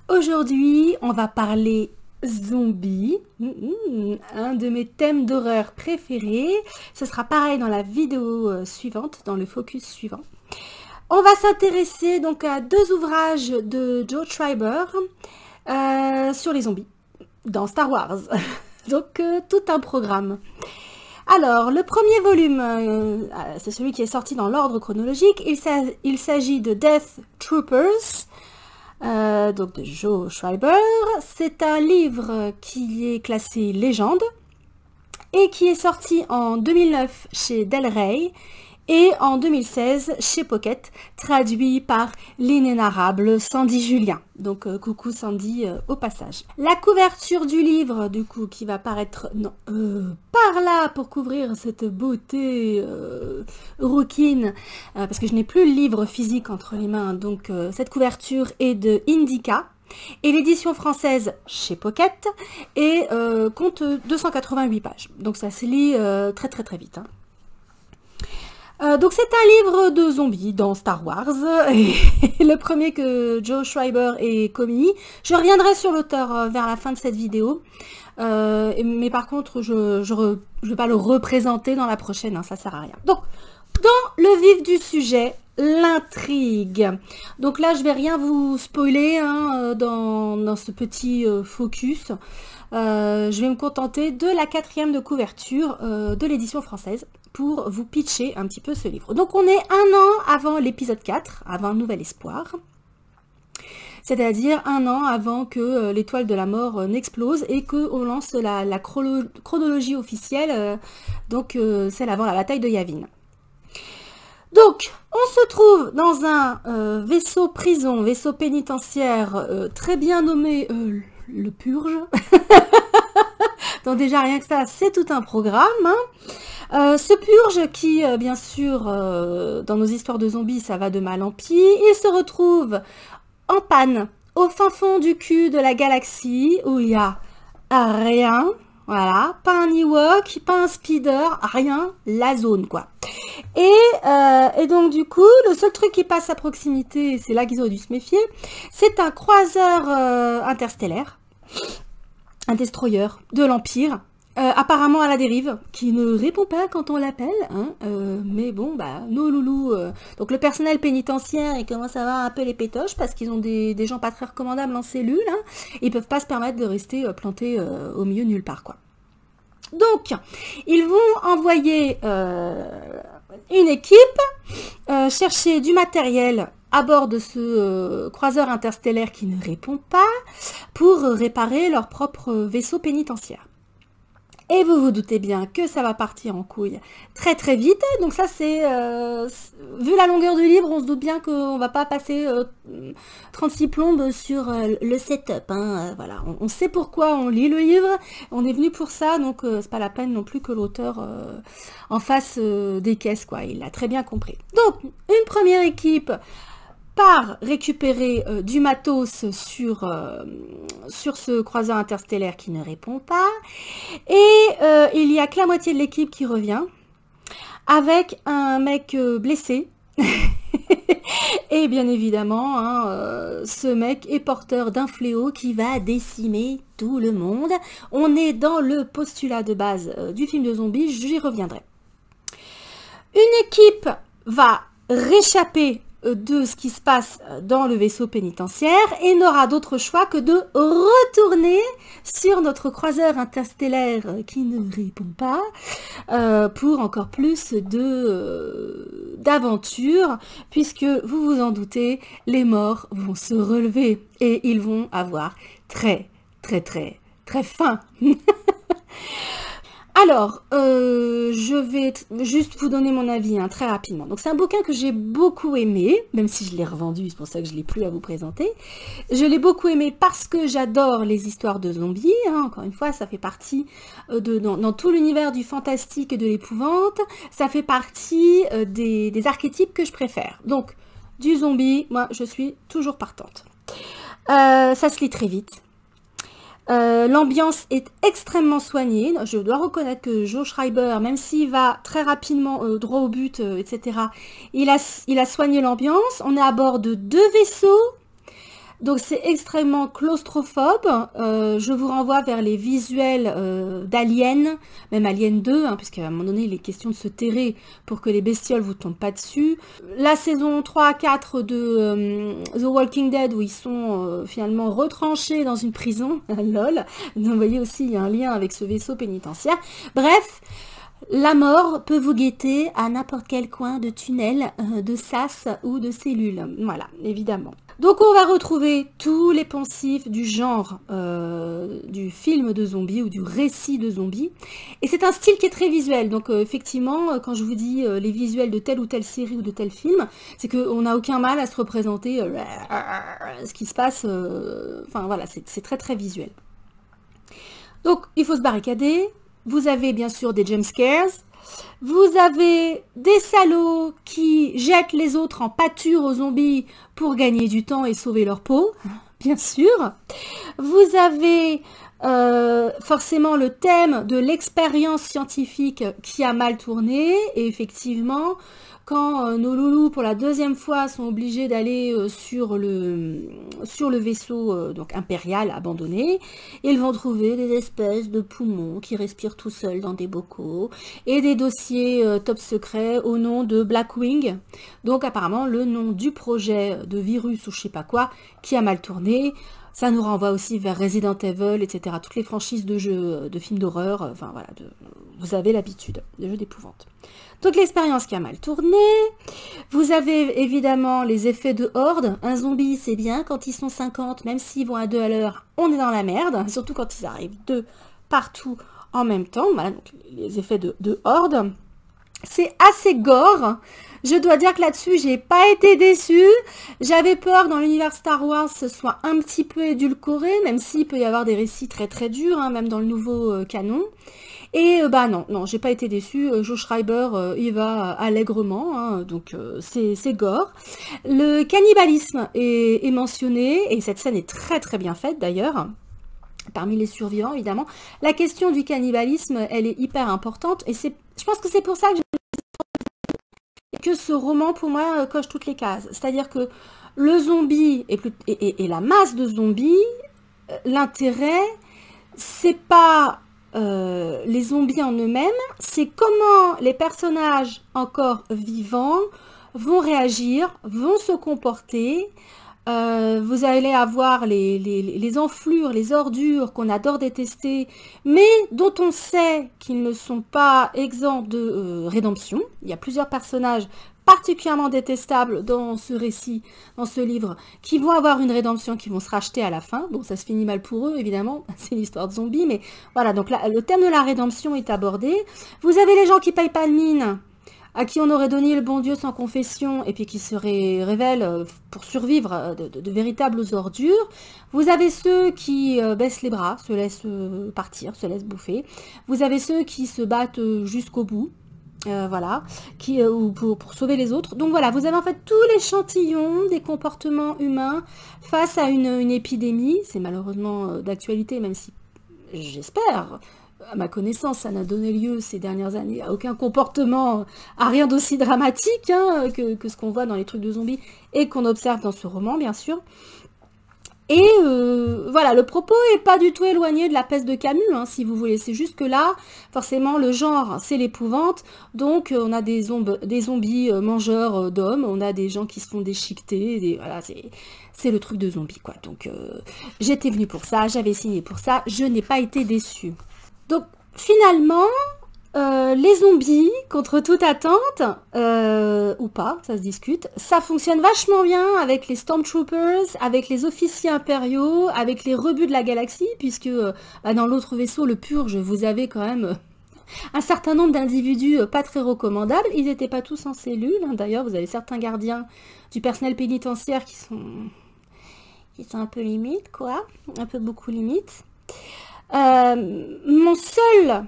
Aujourd'hui, on va parler zombies, un de mes thèmes d'horreur préférés. Ce sera pareil dans la vidéo suivante, dans le focus suivant. On va s'intéresser donc à deux ouvrages de Joe Schreiber sur les zombies dans Star Wars. Donc tout un programme. Alors, le premier volume, c'est celui qui est sorti dans l'ordre chronologique. Il s'agit de Death Troopers, donc de Joe Schreiber. C'est un livre qui est classé légende et qui est sorti en 2009 chez Del Rey et en 2016 chez Pocket, traduit par l'inénarrable Sandy Julien. Donc coucou Sandy au passage. La couverture du livre, du coup, qui va paraître par là pour couvrir cette beauté rouquine, parce que je n'ai plus le livre physique entre les mains, donc cette couverture est de Indica. Et l'édition française chez Pocket et compte 288 pages. Donc ça se lit très vite. Hein. Donc c'est un livre de zombies dans Star Wars, et le premier que Joe Schreiber ait commis. Je reviendrai sur l'auteur vers la fin de cette vidéo, mais par contre je vais pas le représenter dans la prochaine, hein, ça sert à rien. Donc dans le vif du sujet, l'intrigue. Donc là je vais rien vous spoiler hein, dans ce petit focus. Je vais me contenter de la 4e de couverture de l'édition française pour vous pitcher un petit peu ce livre. Donc on est un an avant l'épisode 4, avant Nouvel Espoir, c'est-à-dire un an avant que l'étoile de la mort n'explose et qu'on lance la chronologie officielle, donc celle avant la bataille de Yavin. Donc, on se trouve dans un vaisseau prison, vaisseau pénitentiaire très bien nommé le Purge. Donc déjà rien que ça, c'est tout un programme. Hein. Ce Purge qui, bien sûr, dans nos histoires de zombies, ça va de mal en pis, il se retrouve en panne au fin fond du cul de la galaxie où il y a rien. Voilà, pas un Ewok, pas un speeder, rien, la zone quoi. Et donc du coup, le seul truc qui passe à proximité, c'est là qu'ils auraient dû se méfier, c'est un croiseur interstellaire, un destroyer de l'Empire, apparemment à la dérive, qui ne répond pas quand on l'appelle, hein, mais bon, bah, nos loulous, donc le personnel pénitentiaire, il commence à avoir un peu les pétoches, parce qu'ils ont des gens pas très recommandables en cellule, hein, ils peuvent pas se permettre de rester plantés au milieu nulle part, quoi. Donc, ils vont envoyer une équipe chercher du matériel à bord de ce croiseur interstellaire qui ne répond pas pour réparer leur propre vaisseau pénitentiaire. Et vous vous doutez bien que ça va partir en couille très vite. Donc ça c'est, vu la longueur du livre, on se doute bien qu'on va pas passer 36 plombes sur le setup. Hein. Voilà, on sait pourquoi on lit le livre, on est venu pour ça, donc c'est pas la peine non plus que l'auteur en fasse des caisses, quoi. Il l'a très bien compris. Donc une première équipe part récupérer du matos sur ce croiseur interstellaire qui ne répond pas. Et il y a que la moitié de l'équipe qui revient, avec un mec blessé. Et bien évidemment, hein, ce mec est porteur d'un fléau qui va décimer tout le monde. On est dans le postulat de base du film de zombies, j'y reviendrai. Une équipe va réchapper de ce qui se passe dans le vaisseau pénitentiaire et n'aura d'autre choix que de retourner sur notre croiseur interstellaire qui ne répond pas pour encore plus d'aventures, puisque vous vous en doutez, les morts vont se relever et ils vont avoir très faim. Alors, je vais juste vous donner mon avis hein, très rapidement. Donc c'est un bouquin que j'ai beaucoup aimé, même si je l'ai revendu, c'est pour ça que je ne l'ai plus à vous présenter. Je l'ai beaucoup aimé parce que j'adore les histoires de zombies. Hein. Encore une fois, ça fait partie dans tout l'univers du fantastique et de l'épouvante. Ça fait partie des archétypes que je préfère. Donc, du zombie, moi je suis toujours partante. Ça se lit très vite. L'ambiance est extrêmement soignée. Je dois reconnaître que Joe Schreiber, même s'il va très rapidement droit au but, etc., il a soigné l'ambiance. On est à bord de 2 vaisseaux. Donc c'est extrêmement claustrophobe. Je vous renvoie vers les visuels d'Alien, même Alien 2, hein, puisqu'à un moment donné il est question de se terrer pour que les bestioles vous tombent pas dessus. La saison 3-4 de The Walking Dead, où ils sont finalement retranchés dans une prison, lol. Donc vous voyez aussi il y a un lien avec ce vaisseau pénitentiaire. Bref, la mort peut vous guetter à n'importe quel coin de tunnel, de sas ou de cellule. Voilà, évidemment. Donc on va retrouver tous les poncifs du genre du film de zombies ou du récit de zombies. Et c'est un style qui est très visuel. Donc effectivement, quand je vous dis les visuels de telle ou telle série ou de tel film, c'est qu'on n'a aucun mal à se représenter ce qui se passe. Enfin voilà, c'est très très visuel. Donc il faut se barricader. Vous avez bien sûr des jump scares. Vous avez des salauds qui jettent les autres en pâture aux zombies pour gagner du temps et sauver leur peau, bien sûr. Vous avez forcément le thème de l'expérience scientifique qui a mal tourné. Et effectivement, quand nos loulous, pour la deuxième fois, sont obligés d'aller sur le vaisseau donc impérial abandonné, ils vont trouver des espèces de poumons qui respirent tout seuls dans des bocaux et des dossiers top secrets au nom de Blackwing. Donc apparemment le nom du projet de virus ou je sais pas quoi qui a mal tourné. Ça nous renvoie aussi vers Resident Evil, etc. Toutes les franchises de jeux, de films d'horreur, enfin voilà, vous avez l'habitude, de jeux d'épouvante. Donc l'expérience qui a mal tourné. Vous avez évidemment les effets de horde. Un zombie, c'est bien, quand ils sont 50, même s'ils vont à 2 à l'heure, on est dans la merde, surtout quand ils arrivent 2 partout en même temps. Voilà, donc les effets de horde. C'est assez gore. Je dois dire que là-dessus, j'ai pas été déçue. J'avais peur que dans l'univers Star Wars, ce soit un petit peu édulcoré, même s'il peut y avoir des récits très très durs, hein, même dans le nouveau canon. Et bah non, j'ai pas été déçue. Joe Schreiber, il va allègrement, hein, donc c'est gore. Le cannibalisme est mentionné, et cette scène est très très bien faite d'ailleurs. Parmi les survivants, évidemment. La question du cannibalisme, elle est hyper importante, et je pense que c'est pour ça que ce roman, pour moi, coche toutes les cases. C'est-à-dire que le zombie et la masse de zombies, l'intérêt, c'est pas les zombies en eux-mêmes, c'est comment les personnages encore vivants vont réagir, vont se comporter. Vous allez avoir les enflures, les ordures qu'on adore détester, mais dont on sait qu'ils ne sont pas exempts de rédemption. Il y a plusieurs personnages particulièrement détestables dans ce récit, dans ce livre, qui vont avoir une rédemption, qui vont se racheter à la fin. Bon, ça se finit mal pour eux, évidemment, c'est une histoire de zombies, mais voilà, donc là, le thème de la rédemption est abordé. Vous avez les gens qui payent pas de mine, à qui on aurait donné le bon Dieu sans confession, et puis qui se révèlent pour survivre de véritables ordures. Vous avez ceux qui baissent les bras, se laissent partir, se laissent bouffer. Vous avez ceux qui se battent jusqu'au bout, voilà, pour sauver les autres. Donc voilà, vous avez en fait tout l'échantillon des comportements humains face à une épidémie. C'est malheureusement d'actualité, même si j'espère, à ma connaissance, ça n'a donné lieu ces dernières années à aucun comportement, à rien d'aussi dramatique hein, que ce qu'on voit dans les trucs de zombies et qu'on observe dans ce roman, bien sûr. Et voilà, le propos est pas du tout éloigné de la peste de Camus, hein, si vous voulez. C'est juste que là, forcément, le genre, c'est l'épouvante. Donc, on a des zombies mangeurs d'hommes, on a des gens qui se font déchiqueter. Voilà, c'est le truc de zombie, quoi. Donc, j'étais venue pour ça, j'avais signé pour ça, je n'ai pas été déçue. Donc, finalement, les zombies, contre toute attente, ou pas, ça se discute, ça fonctionne vachement bien avec les Stormtroopers, avec les officiers impériaux, avec les rebuts de la galaxie, puisque dans l'autre vaisseau, le Purge, vous avez quand même un certain nombre d'individus pas très recommandables. Ils n'étaient pas tous en cellule, hein. D'ailleurs, vous avez certains gardiens du personnel pénitentiaire qui sont un peu limites, quoi, un peu beaucoup limites. Mon seul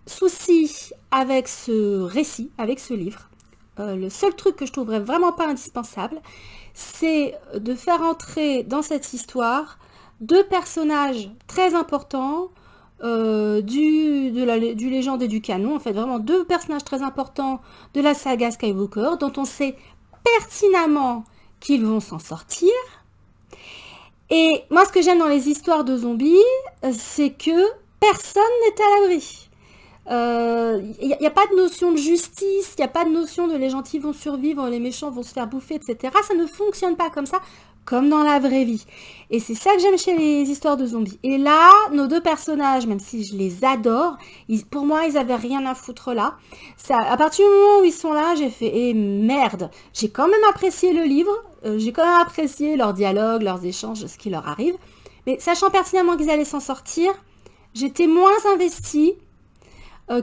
souci avec ce récit, avec ce livre, le seul truc que je trouverais vraiment pas indispensable, c'est de faire entrer dans cette histoire 2 personnages très importants du Légende et du canon, en fait vraiment 2 personnages très importants de la saga Skywalker, dont on sait pertinemment qu'ils vont s'en sortir. Et moi, ce que j'aime dans les histoires de zombies, c'est que personne n'est à l'abri. Il n'y a pas de notion de justice, il n'y a pas de notion de les gentils vont survivre, les méchants vont se faire bouffer, etc. Ça ne fonctionne pas comme ça, comme dans la vraie vie. Et c'est ça que j'aime chez les histoires de zombies. Et là, nos deux personnages, même si je les adore, pour moi, ils avaient rien à foutre là. Ça, à partir du moment où ils sont là, j'ai fait, eh merde, j'ai quand même apprécié le livre, j'ai quand même apprécié leurs dialogues, leurs échanges, ce qui leur arrive. Mais sachant pertinemment qu'ils allaient s'en sortir, j'étais moins investie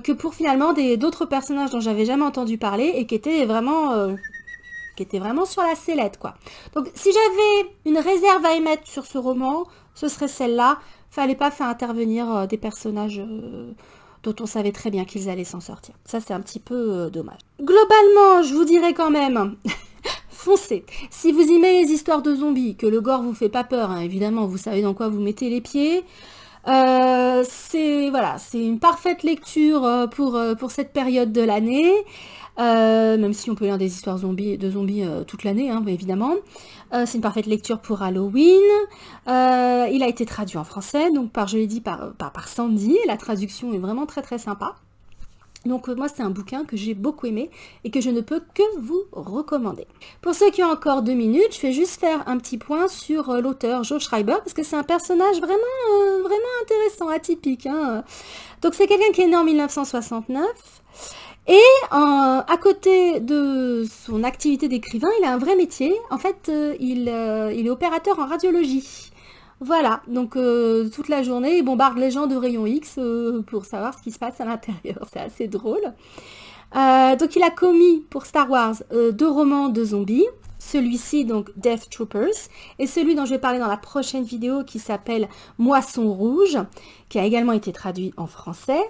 que pour finalement d'autres personnages dont j'avais jamais entendu parler et qui étaient vraiment sur la sellette, quoi. Donc si j'avais une réserve à émettre sur ce roman, ce serait celle-là. Fallait pas faire intervenir des personnages dont on savait très bien qu'ils allaient s'en sortir. Ça, c'est un petit peu dommage. Globalement, je vous dirais quand même, foncez. Si vous aimez les histoires de zombies, que le gore vous fait pas peur, hein, évidemment, vous savez dans quoi vous mettez les pieds. C'est une parfaite lecture pour cette période de l'année, même si on peut lire des histoires de zombies toute l'année, hein, évidemment. C'est une parfaite lecture pour Halloween. Il a été traduit en français, donc je l'ai dit, par Sandy. La traduction est vraiment très très sympa. Donc moi, c'est un bouquin que j'ai beaucoup aimé et que je ne peux que vous recommander. Pour ceux qui ont encore 2 minutes, je vais juste faire un petit point sur l'auteur Joe Schreiber, parce que c'est un personnage vraiment intéressant, atypique, hein. Donc c'est quelqu'un qui est né en 1969, et à côté de son activité d'écrivain, il a un vrai métier. En fait, il est opérateur en radiologie. Voilà, donc toute la journée, il bombarde les gens de rayons X pour savoir ce qui se passe à l'intérieur. C'est assez drôle. Donc il a commis pour Star Wars 2 romans de zombies. Celui-ci, donc Death Troopers, et celui dont je vais parler dans la prochaine vidéo qui s'appelle Moisson Rouge, qui a également été traduit en français.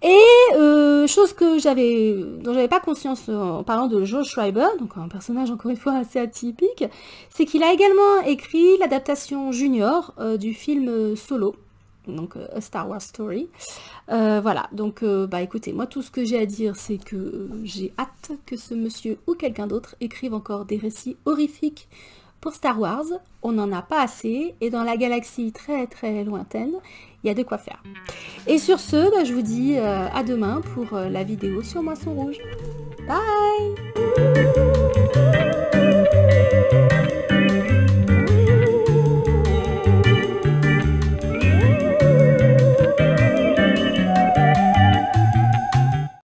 Et chose dont j'avais pas conscience en parlant de Joe Schreiber, donc un personnage encore une fois assez atypique, c'est qu'il a également écrit l'adaptation junior du film Solo, donc A Star Wars Story. Voilà, donc écoutez, moi tout ce que j'ai à dire, c'est que j'ai hâte que ce monsieur ou quelqu'un d'autre écrive encore des récits horrifiques pour Star Wars. On n'en a pas assez, et dans la galaxie très très lointaine, il y a de quoi faire. Et sur ce, je vous dis à demain pour la vidéo sur Moisson Rouge. Bye!